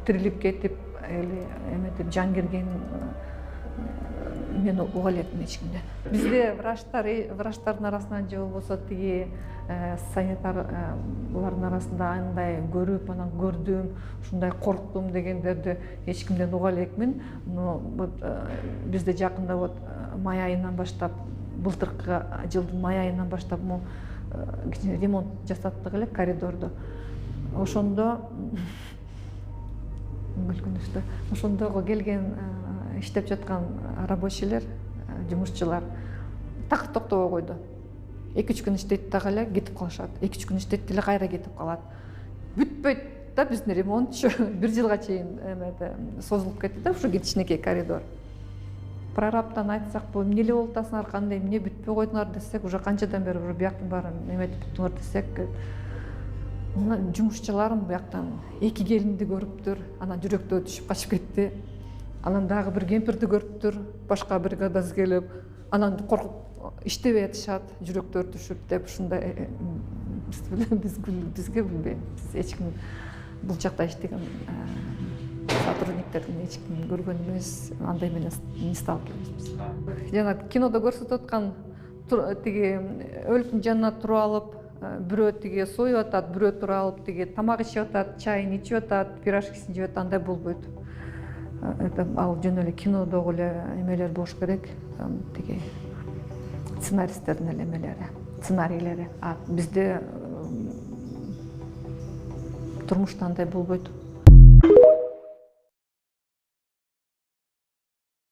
тирилип кетип эле эметип жан кирген мен уга элекмин эч кимден. Бизде врачтардын арасынан же болбосо тиги санитарлардын арасында андай көрүп, анан көрдүм, ушундай корктум дегендерди эч кимден уга элекмин. Но бизде жакында вот май айынан баштап, былтыркы жылдын май айынан баштап ремонт жасаттык эле коридорду. Ошондо ошондого келген иштеп жаткан рабочийлер, жумушчулар так токтобой койду. 2-3 күн иштейт дагы эле кетип калышат. 2-3 күн иштейт деле кайра кетип калат. Бүтпөйт да биздин ремонтчу 1 жылга чейин созулуп кетти да ушу кичинекей коридор. Прораптан айтсак, бу эмне эле болуп атасыңар, кандай эмне бүтпөй койдуңар десек, уже канчадан бери уже бияктын баарын эметип бүттүңөр десек, жумушчуларым бияктан 2 келинди көрүптүр, анан жүрөктөө түшүп качып кетти. Анан дагы бир кемпирди көрүптүр, башка бригадасы келип, анан коркуп иштебей атышат, жүрөктөр түшүп деп ушундай бизге билбейм. Эч ким бул жакта иштеген сотрудниктердин эч ким көргөн эмес, андай менен не сталкиваемся. Жана кинодо көрсөтүп аткан тиги өлүктүн жанына туруп алып, бирөө тиги союп атат, бирөө туруп алып тиги тамак ичип атат, чайын ичип атат, пирожкисин жеп атат, андай болбойт. Ал жөн эле кинодогу эле эмелер болуш керек, тиги сценаристтердин эле эмелери, сценарийлери. Бизде турмушта андай болбойт.